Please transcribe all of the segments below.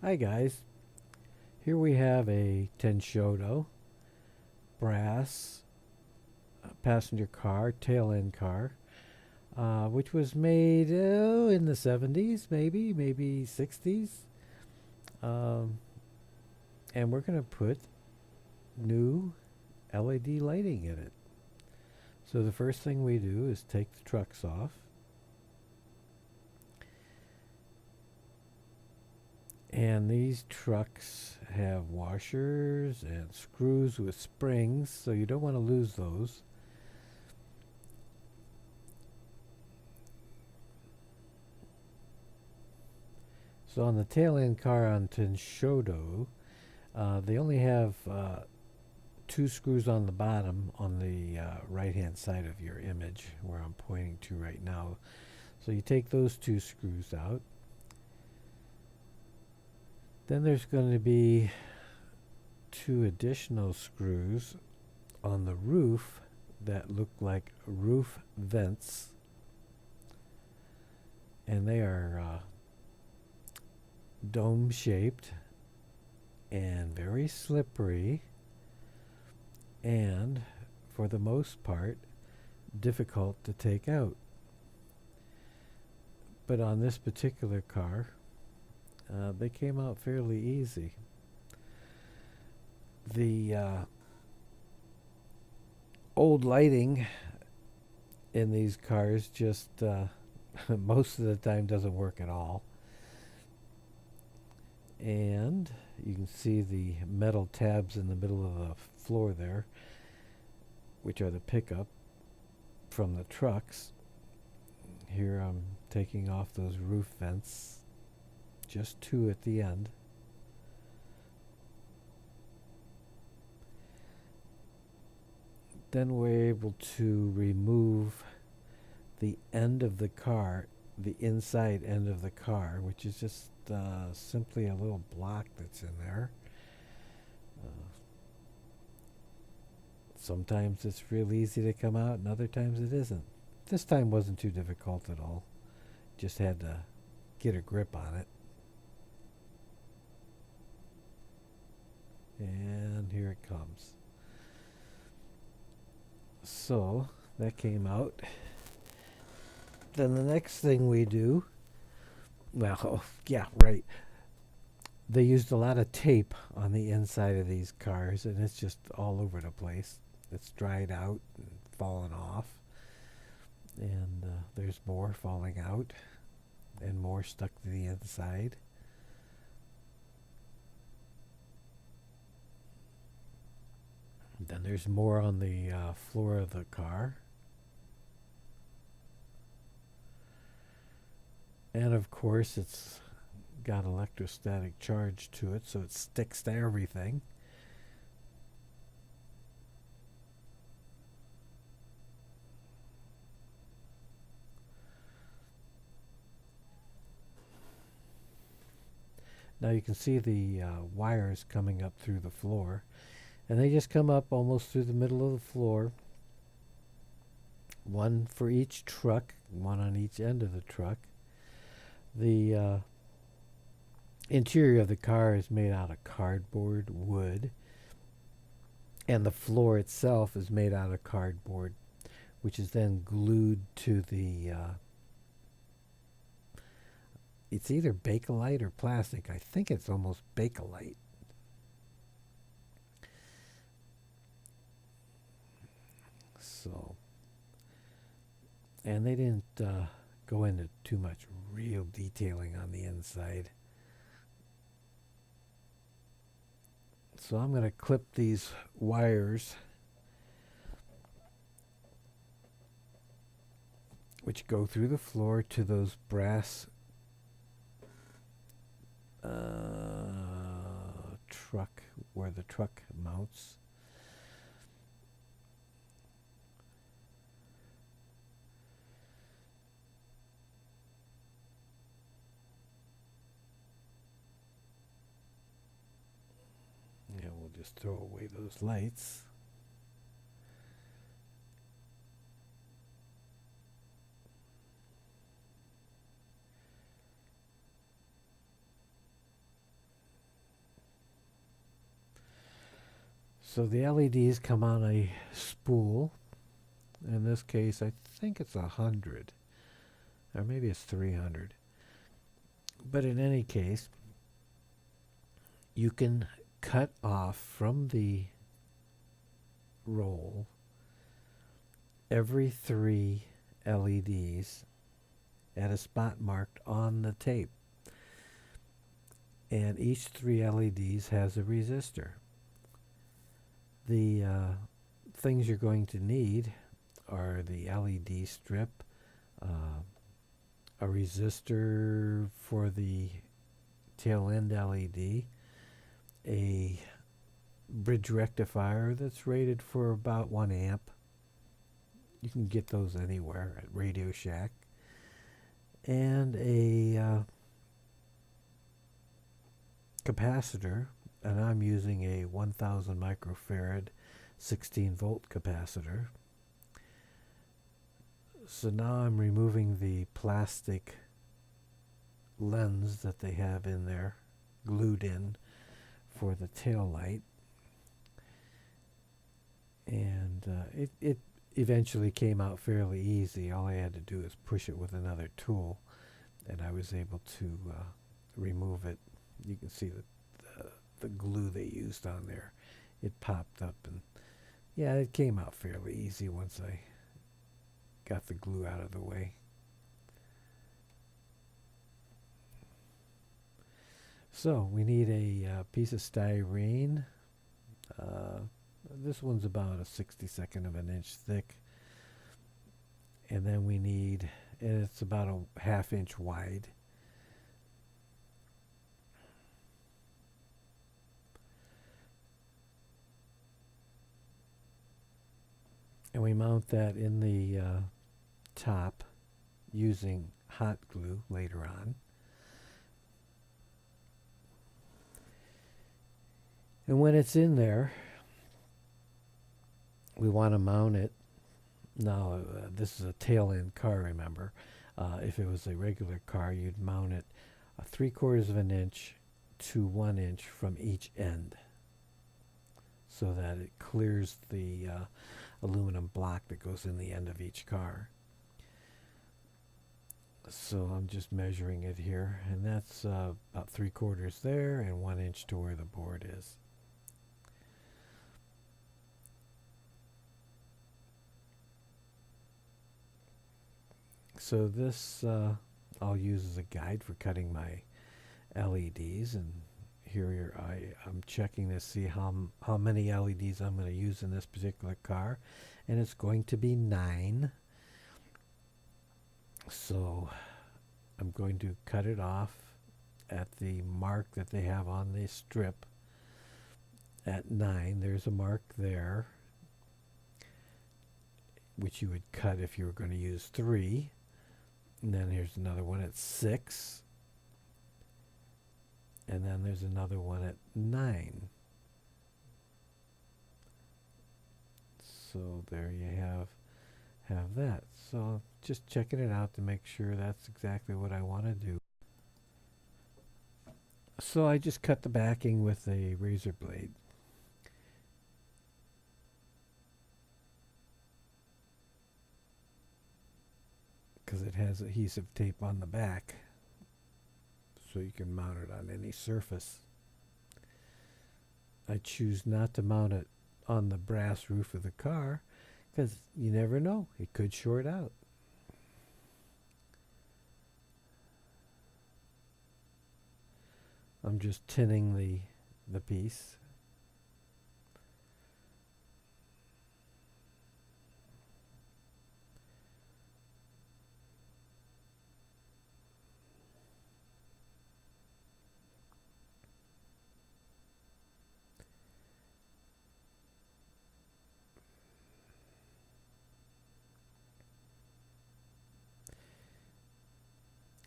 Hi guys, here we have a Tenshodo brass passenger car, tail end car, which was made in the 70s, maybe 60s. Um, and we're going to put new LED lighting in it. So the first thing we do is take the trucks off. And these trucks have washers and screws with springs, so you don't want to lose those. So on the tail end car on Tenshodo, they only have two screws on the bottom on the right hand side of your image where I'm pointing to right now. So you take those two screws out. Then there's going to be two additional screws on the roof that look like roof vents. And they are dome shaped and very slippery, and for the most part difficult to take out. But on this particular car, they came out fairly easy. The old lighting in these cars just most of the time doesn't work at all. And you can see the metal tabs in the middle of the floor there, which are the pickup from the trucks. Here I'm taking off those roof vents, just two at the end. Then we're able to remove the end of the car, the inside end of the car, which is just simply a little block that's in there. Sometimes it's real easy to come out, and other times it isn't. This time wasn't too difficult at all. Just had to get a grip on it. And here it comes. So that came out. Then the next thing we do, well, yeah, right. They used a lot of tape on the inside of these cars, and it's just all over the place. It's dried out and fallen off, and there's more falling out, and more stuck to the inside. Then there's more on the floor of the car. And of course, it's got electrostatic charge to it, so it sticks to everything. Now you can see the wires coming up through the floor, and they just come up almost through the middle of the floor. One for each truck, one on each end of the truck. The interior of the car is made out of cardboard wood, and the floor itself is made out of cardboard, which is then glued to the it's either Bakelite or plastic. I think it's almost Bakelite. So, and they didn't go into too much real detailing on the inside. So I'm going to clip these wires, which go through the floor, to those brass truck, where the truck mounts. Yeah, we'll just throw away those lights. So the LEDs come on a spool. In this case, I think it's 100, or maybe it's 300. But in any case, you can cut off from the roll every 3 LEDs at a spot marked on the tape. And each 3 LEDs has a resistor. The things you're going to need are the LED strip, a resistor for the tail end LED, a bridge rectifier that's rated for about 1 amp. You can get those anywhere at Radio Shack. And a capacitor, and I'm using a 1000 microfarad 16 volt capacitor. So now I'm removing the plastic lens that they have in there, glued in for the tail light. And it eventually came out fairly easy. All I had to do is push it with another tool, and I was able to remove it. You can see the glue they used on there. It popped up, and yeah, it came out fairly easy once I got the glue out of the way. So we need a piece of styrene. This one's about a 62nd of an inch thick. And then we need, and it's about a 1/2 inch wide. And we mount that in the top using hot glue later on. And when it's in there, we want to mount it. Now, this is a tail end car, remember. If it was a regular car, you'd mount it 3/4 of an inch to 1 inch from each end, so that it clears the aluminum block that goes in the end of each car. So I'm just measuring it here, and that's about 3/4 there and 1 inch to where the board is. So this I'll use as a guide for cutting my LEDs, and here I'm checking to see how many LEDs I'm going to use in this particular car, and it's going to be 9. So I'm going to cut it off at the mark that they have on the strip at 9. There's a mark there, which you would cut if you were going to use 3. And then here's another one at 6. And then there's another one at 9. So there you have that. So just checking it out to make sure that's exactly what I want to do. So I just cut the backing with a razor blade. Because it has adhesive tape on the back, so you can mount it on any surface. I choose not to mount it on the brass roof of the car, because you never know, it could short out. I'm just tinning the piece.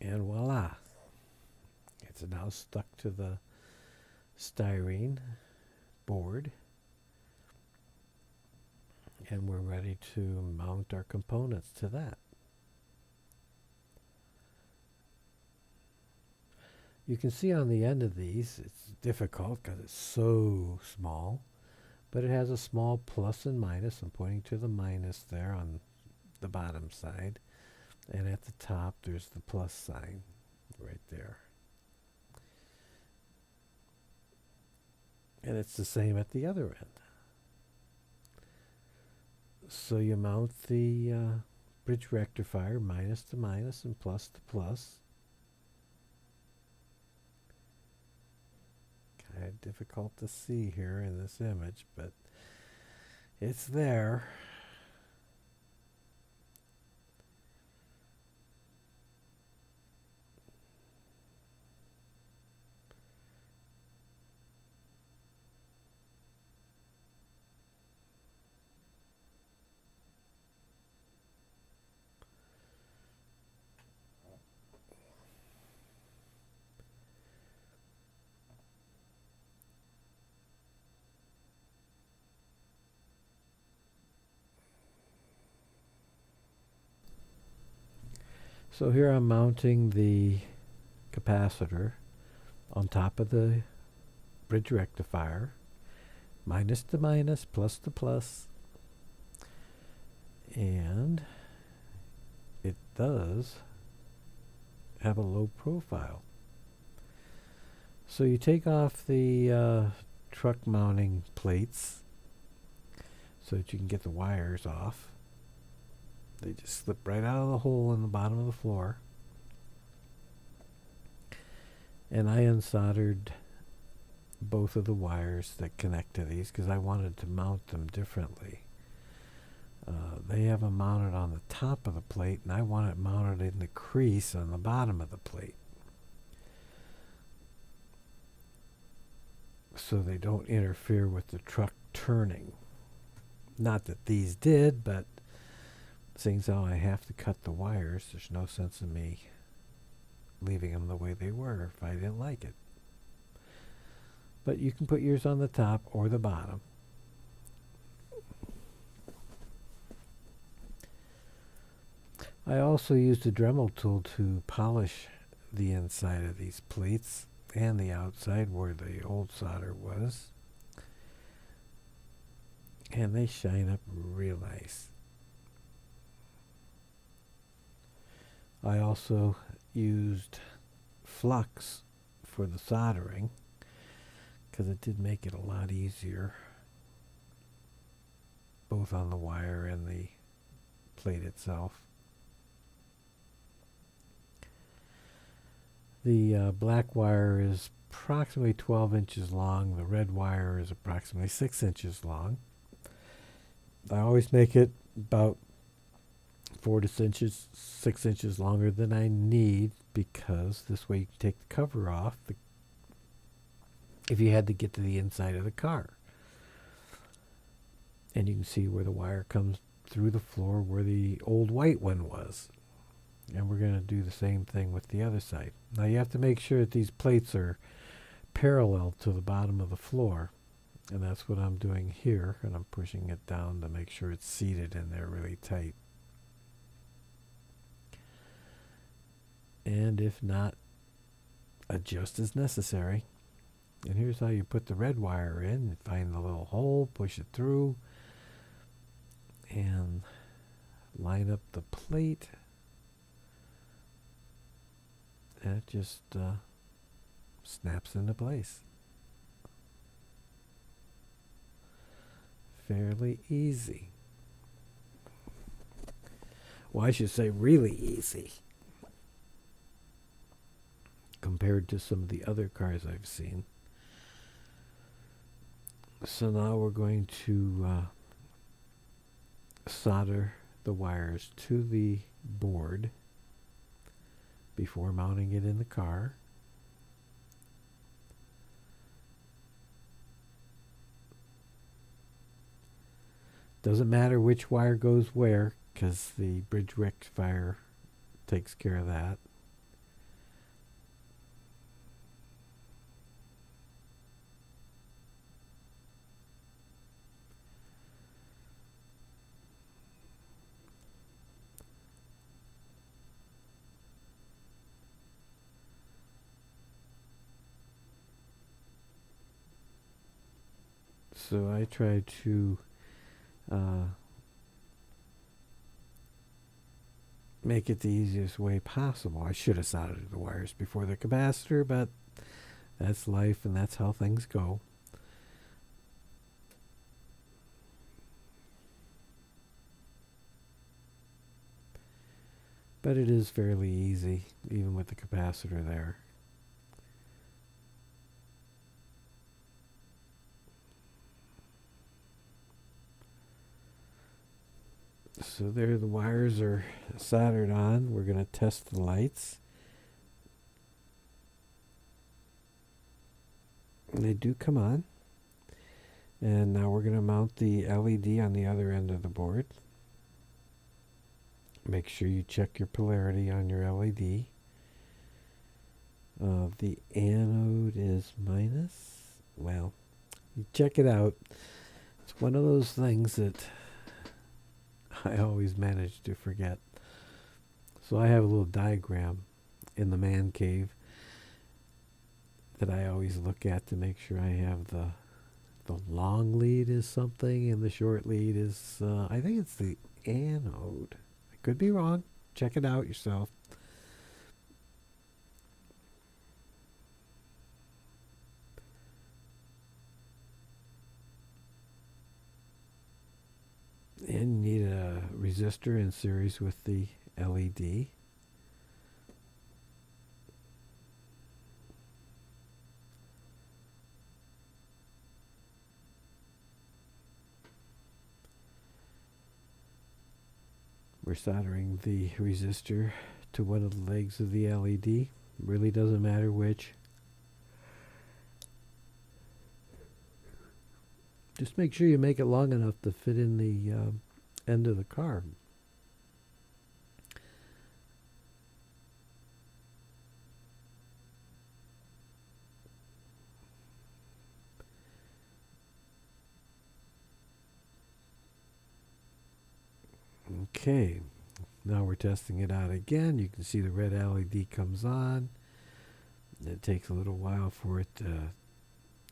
And voila, it's now stuck to the styrene board, and we're ready to mount our components to that. You can see on the end of these, it's difficult because it's so small, but it has a small plus and minus. I'm pointing to the minus there on the bottom side, and at the top there's the plus sign right there. And it's the same at the other end. So you mount the bridge rectifier minus to minus and plus to plus. Kind of difficult to see here in this image, but it's there. So here I'm mounting the capacitor on top of the bridge rectifier, minus to minus, plus to plus, and it does have a low profile. So you take off the truck mounting plates so that you can get the wires off. They just slip right out of the hole in the bottom of the floor. And I unsoldered both of the wires that connect to these because I wanted to mount them differently. They have them mounted on the top of the plate, and I want it mounted in the crease on the bottom of the plate, so they don't interfere with the truck turning. Not that these did, but seeing as how I have to cut the wires, there's no sense in me leaving them the way they were if I didn't like it. But you can put yours on the top or the bottom. I also used a Dremel tool to polish the inside of these plates and the outside where the old solder was. And they shine up real nice. I also used flux for the soldering because it did make it a lot easier, both on the wire and the plate itself. The black wire is approximately 12 inches long. The red wire is approximately 6 inches long. I always make it about 4 to 6 inches longer than I need, because this way you can take the cover off if you had to get to the inside of the car. And you can see where the wire comes through the floor where the old white one was. And we're going to do the same thing with the other side. Now you have to make sure that these plates are parallel to the bottom of the floor. And that's what I'm doing here. And I'm pushing it down to make sure it's seated in there really tight. And if not, adjust as necessary. And here's how you put the red wire in. You find the little hole, push it through, and line up the plate. And it just snaps into place. Fairly easy. Well, I should say really easy compared to some of the other cars I've seen. So now we're going to solder the wires to the board before mounting it in the car. Doesn't matter which wire goes where, because the bridge rectifier takes care of that. So I tried to make it the easiest way possible. I should have soldered the wires before the capacitor, but that's life and that's how things go. But it is fairly easy, even with the capacitor there. So there the wires are soldered on. We're going to test the lights. And they do come on. And now we're going to mount the LED on the other end of the board. Make sure you check your polarity on your LED. The anode is minus. Well, you check it out. It's one of those things that I always manage to forget. So I have a little diagram in the man cave that I always look at to make sure I have the long lead is something and the short lead is, I think it's the anode. I could be wrong. Check it out yourself. And you need a resistor in series with the LED. We're soldering the resistor to one of the legs of the LED. Really doesn't matter which. Just make sure you make it long enough to fit in the end of the car. Okay, now we're testing it out again. You can see the red LED comes on. It takes a little while for it to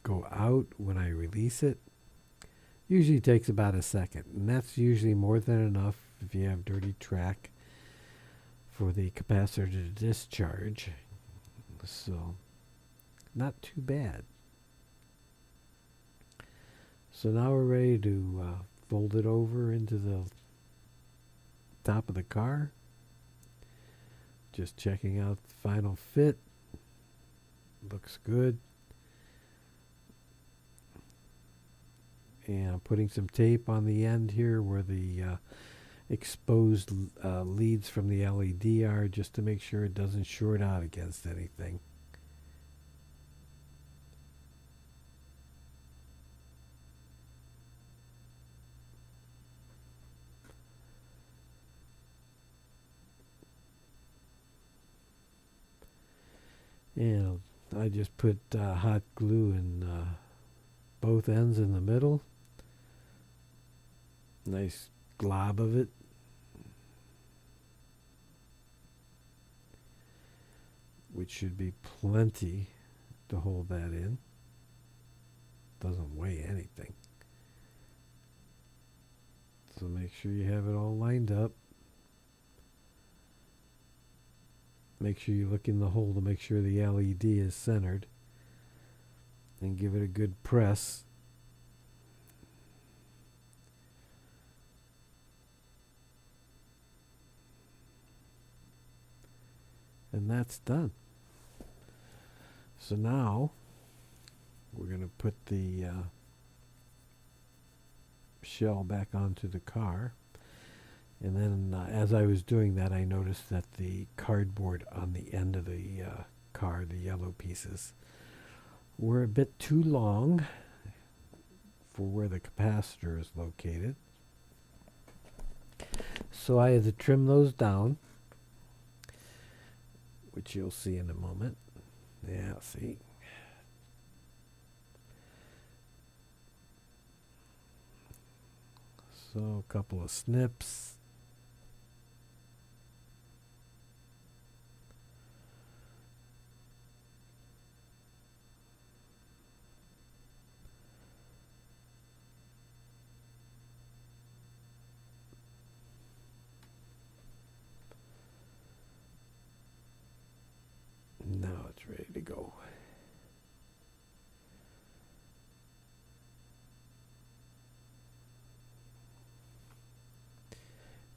go out when I release it. Usually takes about a second, and that's usually more than enough if you have dirty track for the capacitor to discharge. So, not too bad. So now we're ready to fold it over into the top of the car. Just checking out the final fit. Looks good. And I'm putting some tape on the end here where the exposed leads from the LED are, just to make sure it doesn't short out against anything. And I just put hot glue in both ends in the middle. Nice glob of it. Which should be plenty to hold that in. Doesn't weigh anything. So make sure you have it all lined up. Make sure you look in the hole to make sure the LED is centered. And give it a good press. And that's done. So now we're going to put the shell back onto the car. And then as I was doing that, I noticed that the cardboard on the end of the car, the yellow pieces, were a bit too long for where the capacitor is located. So I had to trim those down, which you'll see in a moment. Yeah, see. So a couple of snips. Now it's ready to go.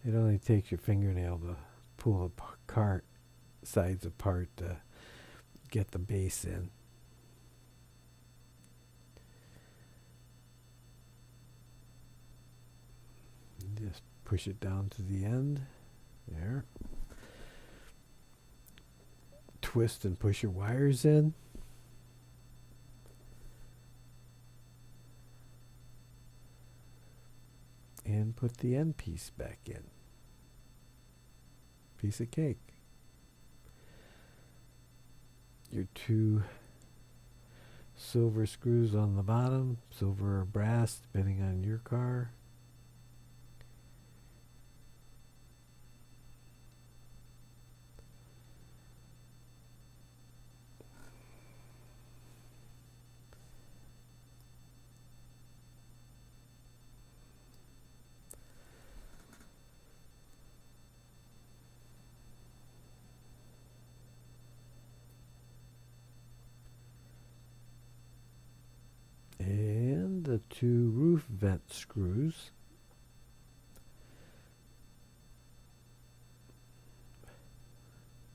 It only takes your fingernail to pull the cart sides apart to get the base in. Just push it down to the end. There. Twist and push your wires in. And put the end piece back in. Piece of cake. Your 2 silver screws on the bottom, silver or brass, depending on your car. And the 2 roof vent screws.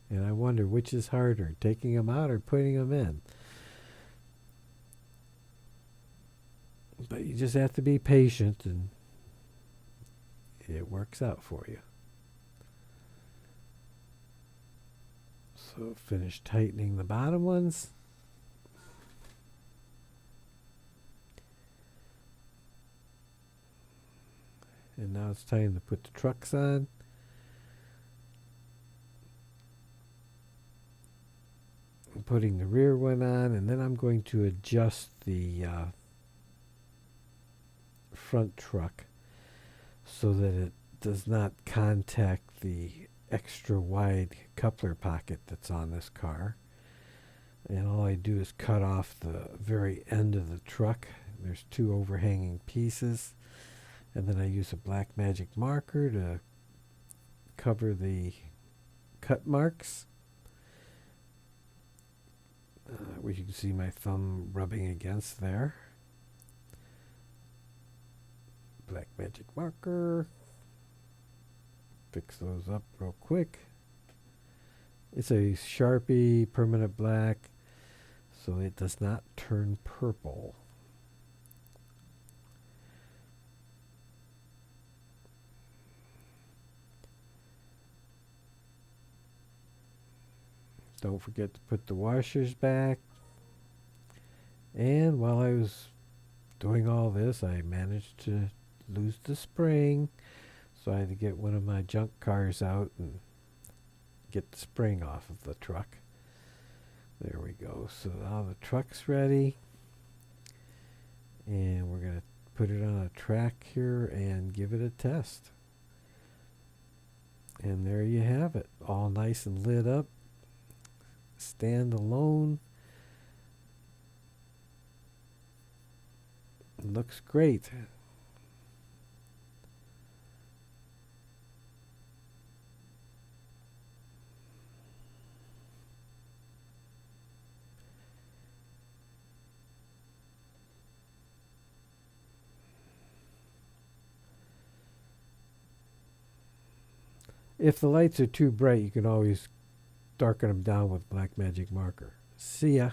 And I wonder which is harder, taking them out or putting them in. But you just have to be patient and it works out for you. So finish tightening the bottom ones. And now it's time to put the trucks on. I'm putting the rear one on, and then I'm going to adjust the front truck so that it does not contact the extra wide coupler pocket that's on this car. And all I do is cut off the very end of the truck. There's 2 overhanging pieces. And then I use a black magic marker to cover the cut marks. Which you can see my thumb rubbing against there. Black magic marker. Fix those up real quick. It's a Sharpie permanent black, so it does not turn purple. Don't forget to put the washers back. And while I was doing all this, I managed to lose the spring. So I had to get one of my junk cars out and get the spring off of the truck. There we go. So now the truck's ready. And we're going to put it on a track here and give it a test. And there you have it. All nice and lit up. Stand alone. Looks great. If the lights are too bright, you can always darken them down with black magic marker. See ya.